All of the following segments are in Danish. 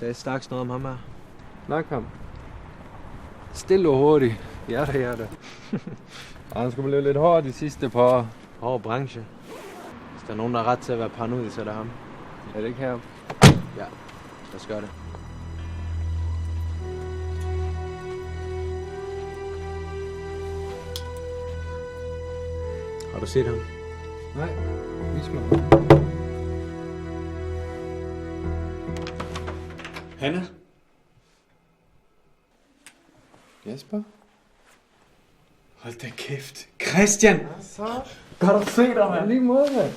Sagde Stax noget om ham her? Snak ham. Stille og hurtigt. Hjerte. Han skulle blive lidt hård de sidste par år. Hård branche. Hvis der er nogen, der er ret til at være paranoid, så er det ham. Er det ikke her? Ja, lad os gøre det. Har du set ham? Nej, vis mig. Hanna? Jesper? Hold da kæft. Christian! Så? Godt at se dig, mand. Lige måde, mand.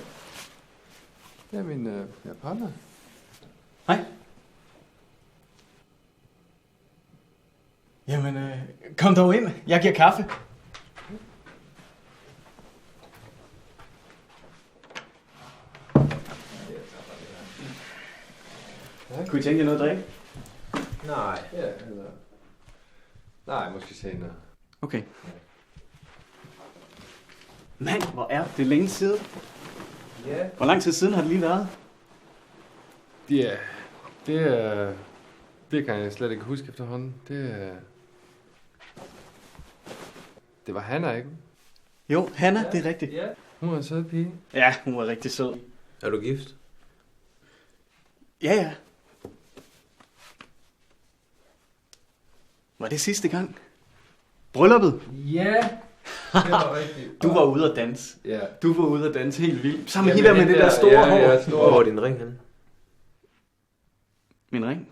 Det er min partner. Hej. Jamen, kom dog ind. Jeg giver kaffe. Kunne I tænke jer noget at drikke? Nej. Ja, eller... Nej, måske senere. Okay. Mand, hvor er det længe siden? Ja. Hvor lang tid siden har det lige været? Ja, det kan jeg slet ikke huske efterhånden. Det var Hanna, ikke? Jo, Hanna, det er rigtigt. Ja. Hun var en sød pige. Ja, hun var rigtig sød. Er du gift? Ja. Var det sidste gang? Brylluppet? Ja, det var rigtigt. Du var ude at danse. Ja. Du var ude at danse helt vildt. Sammen med med det der store hår. Ja, Hvor er din ring henne? Min ring?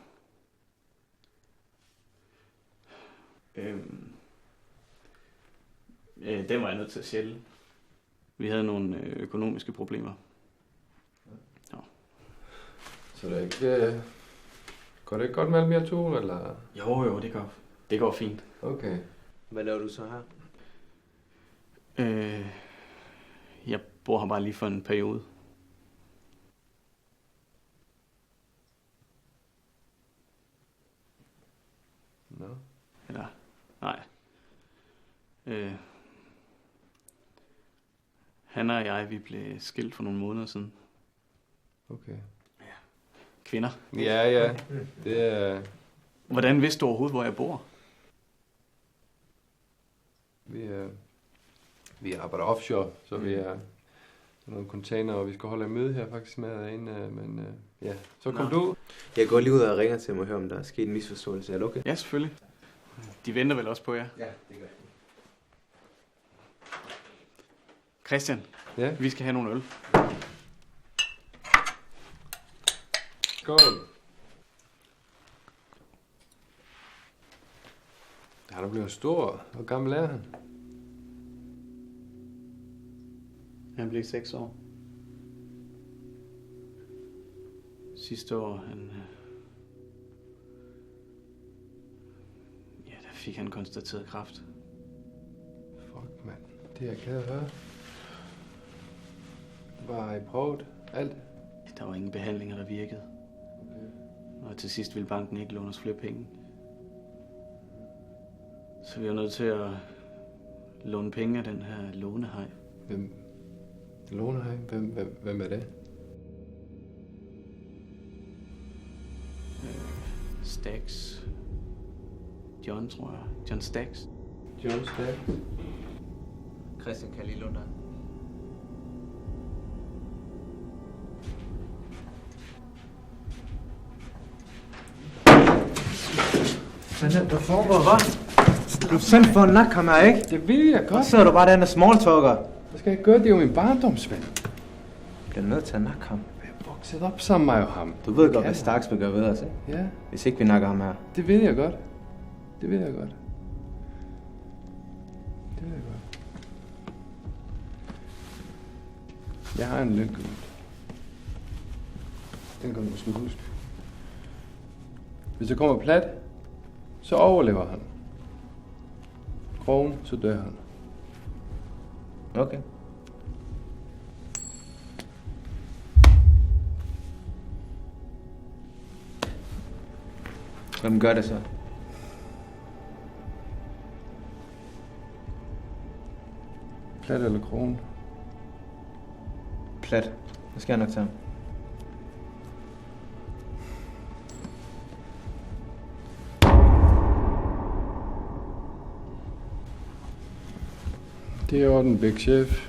Den var jeg nødt til at sælge. Vi havde nogle økonomiske problemer. Så det er ikke... Går det ikke godt med alle mere to, eller? Jo, det går fint. Okay. Hvad laver du så her? Jeg bor her bare lige for en periode. Nå. Eller, nej. Hanna og jeg, vi blev skilt for nogle måneder siden. Okay. Kvinder. Ja. Det er... Hvordan vidste du overhovedet, hvor jeg bor? Vi arbejder offshore, så vi er nogle container, og vi skal holde et møde her faktisk med en, men ja. Så kom du. Jeg går lige ud og ringer til mig og hører, om der er sket en misforståelse. Er det okay? Ja, selvfølgelig. De venter vel også på jer. Ja, det gør jeg. Christian, Ja. vi skal have nogle øl. Skål. Han er blevet stor. Hvor gammel er han? Han blev 6 år. Sidste år, der fik han konstateret kræft. Fuck, mand. Det er jeg ked af at høre. Var I prøvet alt? Der var ingen behandlinger, der virkede. Og til sidst ville banken ikke låne os flere penge. Så vi var nødt til at låne penge af den her lånehaj. Hvem? Lånehaj? Hvem er det? Stax. John, tror jeg. John Stax. John Stack. Christian kan lige låne dig. Hvad er det, der foregår, hva'? Du er sendt for en nak ham her, ikke? Det ved jeg godt. Så sidder du bare derinde og smalltalker. Hvad skal jeg gøre? Det er jo min barndomsven. Du bliver nødt til at nakke ham. Vi er vokset op sammen med mig og ham. Du ved godt, hvad Stax vil gøre ved os, ikke? Ja, Hvis ikke vi nakker ham her. det ved jeg godt. Det ved jeg godt. Jeg har en lykke. Den kan du måske huske. Hvis jeg kommer plat, så overlever han. Krogen, så dør han. Okay. Hvem gør det så? Plat eller krogen? Plat. Det skal jeg nok tage. Det er orden, Big Chef.